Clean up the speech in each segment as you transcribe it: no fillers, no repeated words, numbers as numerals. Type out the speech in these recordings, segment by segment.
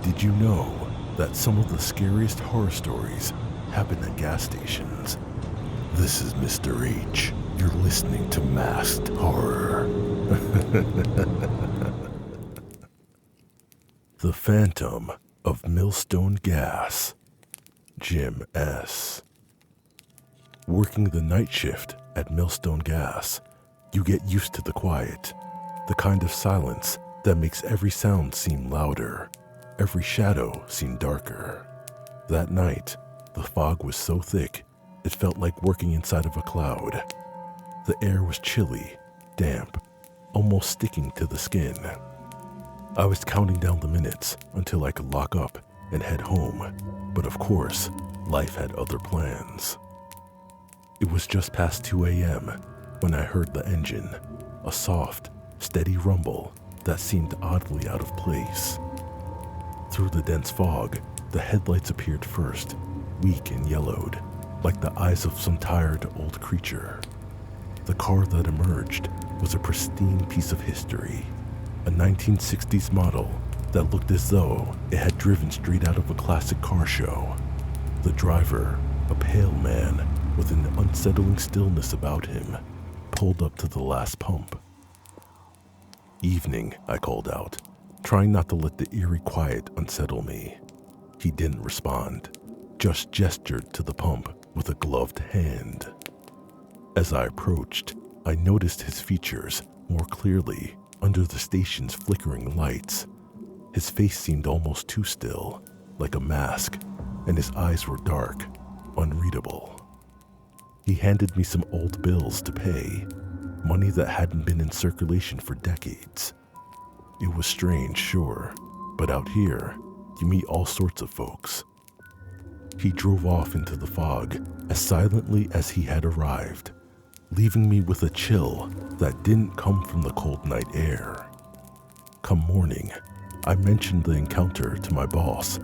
Did you know that some of the scariest horror stories happen at gas stations? This is Mr. H. You're listening to Masked Horror. The Phantom of Millstone Gas. Jim S. Working the night shift at Millstone Gas, you get used to the quiet, the kind of silence that makes every sound seem louder, every shadow seem darker. That night, the fog was so thick, it felt like working inside of a cloud. The air was chilly, damp, almost sticking to the skin. I was counting down the minutes until I could lock up and head home, but of course, life had other plans. It was just past 2 a.m. when I heard the engine, a soft, steady rumble that seemed oddly out of place. Through the dense fog, the headlights appeared first, weak and yellowed, like the eyes of some tired old creature. The car that emerged was a pristine piece of history, a 1960s model that looked as though it had driven straight out of a classic car show. The driver, a pale man with an unsettling stillness about him, pulled up to the last pump. "Evening," I called out, trying not to let the eerie quiet unsettle me. He didn't respond, just gestured to the pump with a gloved hand. As I approached, I noticed his features more clearly under the station's flickering lights. His face seemed almost too still, like a mask, and his eyes were dark, unreadable. He handed me some old bills to pay, money that hadn't been in circulation for decades. It was strange, sure, but out here, you meet all sorts of folks. He drove off into the fog as silently as he had arrived, leaving me with a chill that didn't come from the cold night air. Come morning, I mentioned the encounter to my boss,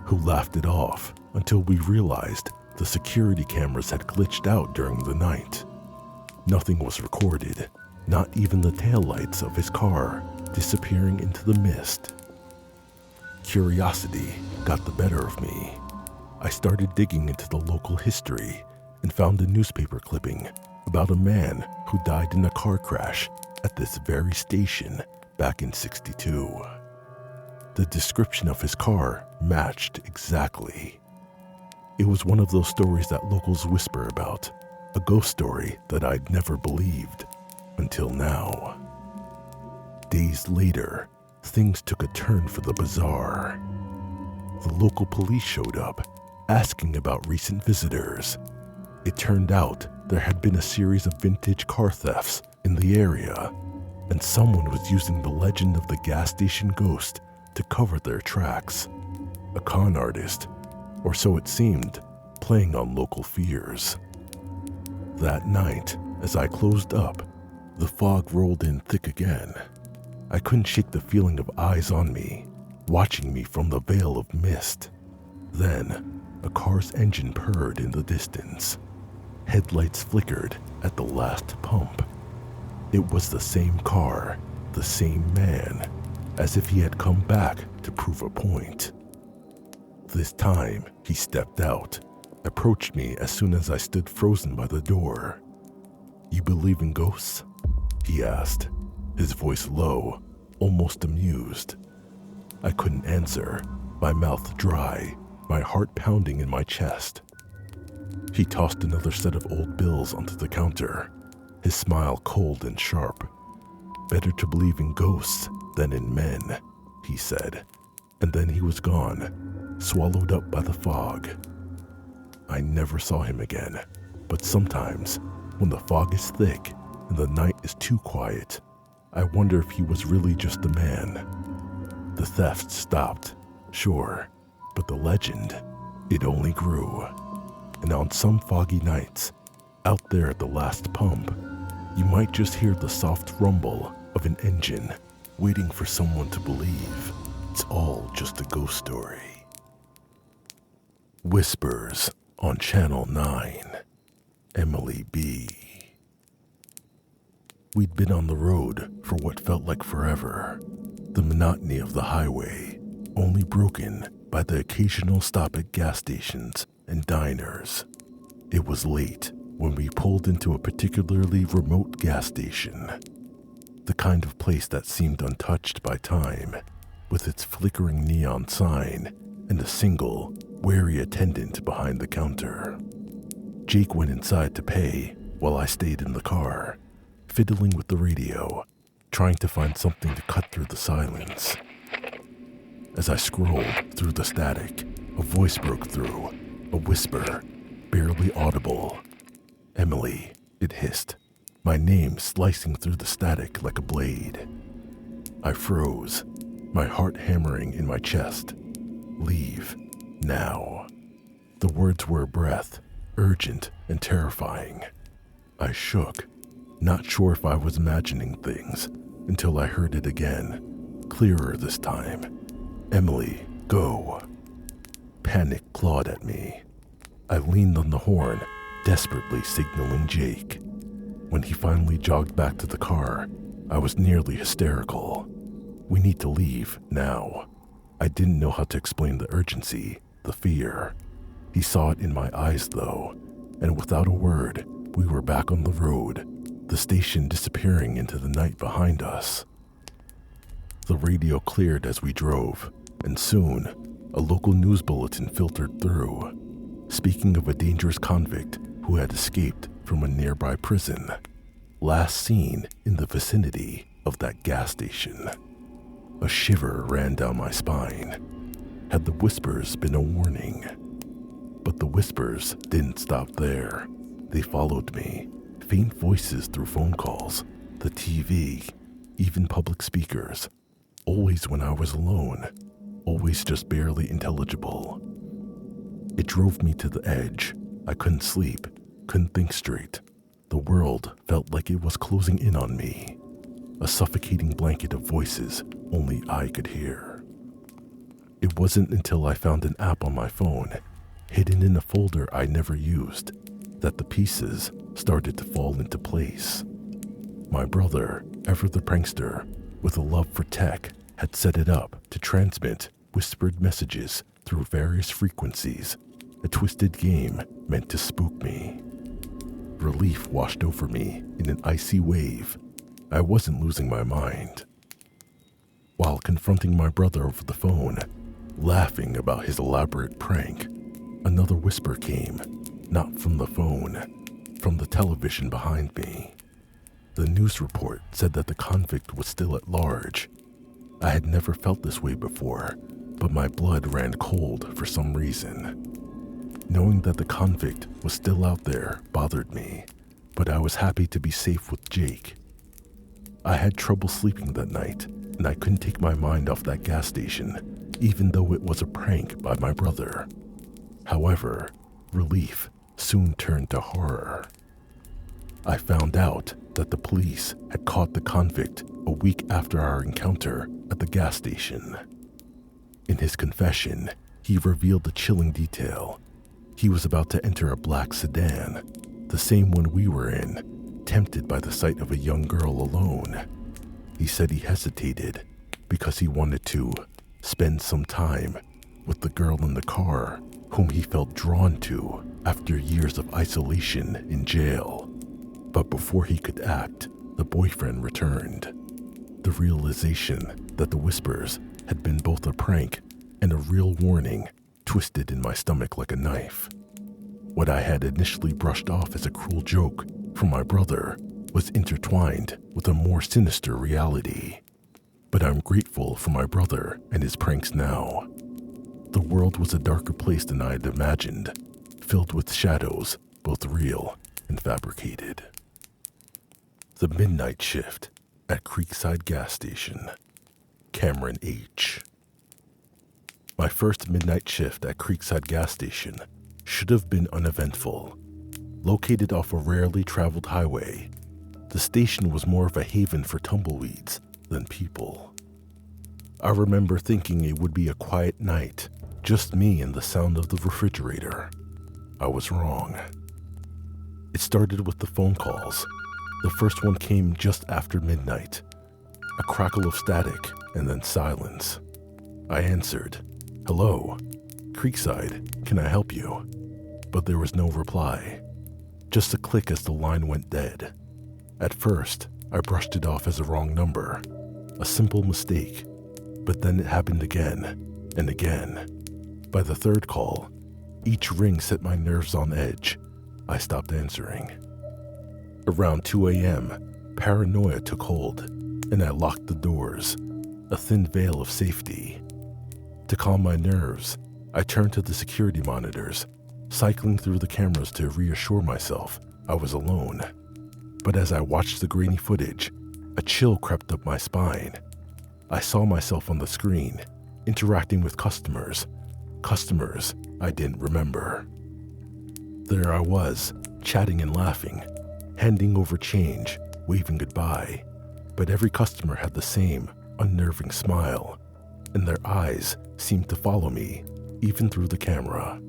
who laughed it off until we realized the security cameras had glitched out during the night. Nothing was recorded, not even the taillights of his car disappearing into the mist. Curiosity got the better of me. I started digging into the local history and found a newspaper clipping about a man who died in a car crash at this very station back in '62. The description of his car matched exactly. It was one of those stories that locals whisper about, a ghost story that I'd never believed until now. Days later, things took a turn for the bizarre. The local police showed up, asking about recent visitors. It turned out there had been a series of vintage car thefts in the area, and someone was using the legend of the gas station ghost to cover their tracks. A con artist, or so it seemed, playing on local fears. That night, as I closed up, the fog rolled in thick again. I couldn't shake the feeling of eyes on me, watching me from the veil of mist. Then, a car's engine purred in the distance. Headlights flickered at the last pump. It was the same car, the same man, as if he had come back to prove a point. This time, he stepped out, approached me as soon as I stood frozen by the door. "You believe in ghosts?" he asked, his voice low, almost amused. I couldn't answer, my mouth dry, my heart pounding in my chest. He tossed another set of old bills onto the counter, his smile cold and sharp. "Better to believe in ghosts than in men," he said, and then he was gone, swallowed up by the fog. I never saw him again, but sometimes, when the fog is thick and the night is too quiet, I wonder if he was really just a man. The theft stopped, sure, but the legend, it only grew. And on some foggy nights, out there at the last pump, you might just hear the soft rumble of an engine waiting for someone to believe it's all just a ghost story. Whispers on Channel 9. Emily B. We'd been on the road for what felt like forever. The monotony of the highway, only broken by the occasional stop at gas stations and diners. It was late when we pulled into a particularly remote gas station, the kind of place that seemed untouched by time, with its flickering neon sign and a single, wary attendant behind the counter. Jake went inside to pay while I stayed in the car, fiddling with the radio, trying to find something to cut through the silence. As I scrolled through the static, a voice broke through, a whisper, barely audible. "Emily," it hissed, my name slicing through the static like a blade. I froze, my heart hammering in my chest. "Leave, now." The words were a breath, urgent and terrifying. I shook, not sure if I was imagining things, until I heard it again, clearer this time. "Emily, go." Panic clawed at me. I leaned on the horn, desperately signaling Jake. When he finally jogged back to the car, I was nearly hysterical. "We need to leave, now." I didn't know how to explain the urgency, the fear. He saw it in my eyes, though, and without a word, we were back on the road, the station disappearing into the night behind us. The radio cleared as we drove, and soon, a local news bulletin filtered through, speaking of a dangerous convict who had escaped from a nearby prison, last seen in the vicinity of that gas station. A shiver ran down my spine. Had the whispers been a warning? But the whispers didn't stop there. They followed me, faint voices through phone calls, the TV, even public speakers, always when I was alone, always just barely intelligible. It drove me to the edge. I couldn't sleep, couldn't think straight. The world felt like it was closing in on me, a suffocating blanket of voices only I could hear. It wasn't until I found an app on my phone, hidden in a folder I never used, that the pieces started to fall into place. My brother, ever the prankster, with a love for tech, had set it up to transmit whispered messages through various frequencies, a twisted game meant to spook me. Relief washed over me in an icy wave. I wasn't losing my mind. While confronting my brother over the phone, laughing about his elaborate prank, another whisper came, not from the phone, from the television behind me. The news report said that the convict was still at large. I had never felt this way before, but my blood ran cold for some reason. Knowing that the convict was still out there bothered me, but I was happy to be safe with Jake. I had trouble sleeping that night, and I couldn't take my mind off that gas station, even though it was a prank by my brother. However, relief soon turned to horror. I found out that the police had caught the convict a week after our encounter at the gas station. In his confession, he revealed a chilling detail. He was about to enter a black sedan, the same one we were in, tempted by the sight of a young girl alone. He said he hesitated because he wanted to spend some time with the girl in the car whom he felt drawn to after years of isolation in jail. But before he could act, the boyfriend returned. The realization that the whispers had been both a prank and a real warning twisted in my stomach like a knife. What I had initially brushed off as a cruel joke from my brother was intertwined with a more sinister reality. But I'm grateful for my brother and his pranks now. The world was a darker place than I had imagined, filled with shadows, both real and fabricated. The Midnight Shift at Creekside Gas Station. Cameron H. My first midnight shift at Creekside Gas Station should have been uneventful. Located off a rarely traveled highway, the station was more of a haven for tumbleweeds than people. I remember thinking it would be a quiet night, just me and the sound of the refrigerator. I was wrong. It started with the phone calls. The first one came just after midnight. A crackle of static and then silence. I answered, "Hello, Creekside, can I help you?" But there was no reply, just a click as the line went dead. At first, I brushed it off as a wrong number, a simple mistake, but then it happened again and again. By the third call, each ring set my nerves on edge. I stopped answering. Around 2 a.m., paranoia took hold, and I locked the doors, a thin veil of safety. To calm my nerves, I turned to the security monitors, cycling through the cameras to reassure myself I was alone. But as I watched the grainy footage, a chill crept up my spine. I saw myself on the screen, interacting with customers I didn't remember. There I was, chatting and laughing, handing over change, waving goodbye, but every customer had the same unnerving smile, and their eyes seemed to follow me, even through the camera.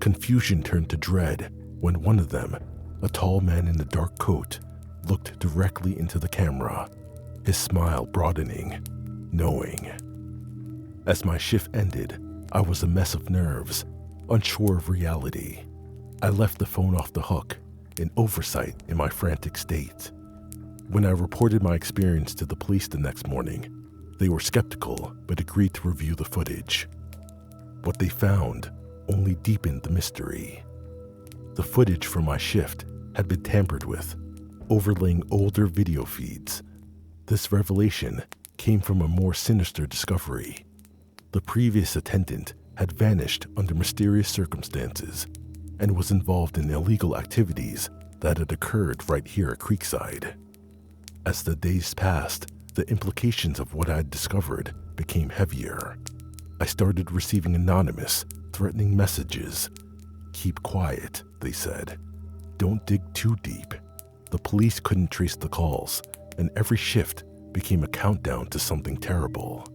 Confusion turned to dread when one of them, a tall man in a dark coat, looked directly into the camera, his smile broadening, knowing. As my shift ended, I was a mess of nerves, unsure of reality. I left the phone off the hook, an oversight in my frantic state. When I reported my experience to the police the next morning, they were skeptical but agreed to review the footage. What they found only deepened the mystery. The footage from my shift had been tampered with, overlaying older video feeds. This revelation came from a more sinister discovery. The previous attendant had vanished under mysterious circumstances and was involved in illegal activities that had occurred right here at Creekside. As the days passed, the implications of what I had discovered became heavier. I started receiving anonymous, threatening messages. "Keep quiet," they said. "Don't dig too deep." The police couldn't trace the calls, and every shift became a countdown to something terrible.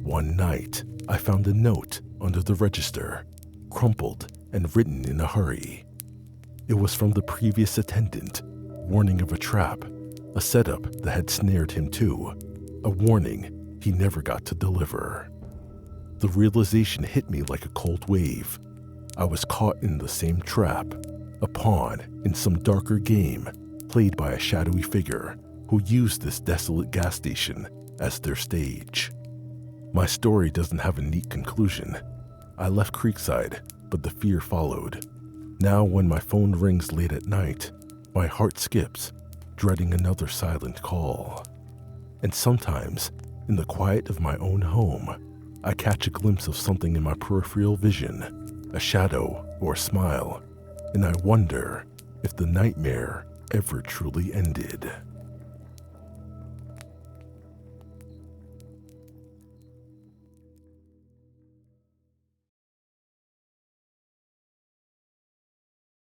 One night, I found a note under the register, crumpled and written in a hurry. It was from the previous attendant, warning of a trap, a setup that had snared him too, a warning he never got to deliver. The realization hit me like a cold wave. I was caught in the same trap, a pawn in some darker game played by a shadowy figure who used this desolate gas station as their stage. My story doesn't have a neat conclusion. I left Creekside, but the fear followed. Now when my phone rings late at night, my heart skips, dreading another silent call. And sometimes, in the quiet of my own home, I catch a glimpse of something in my peripheral vision, a shadow or a smile, and I wonder if the nightmare ever truly ended.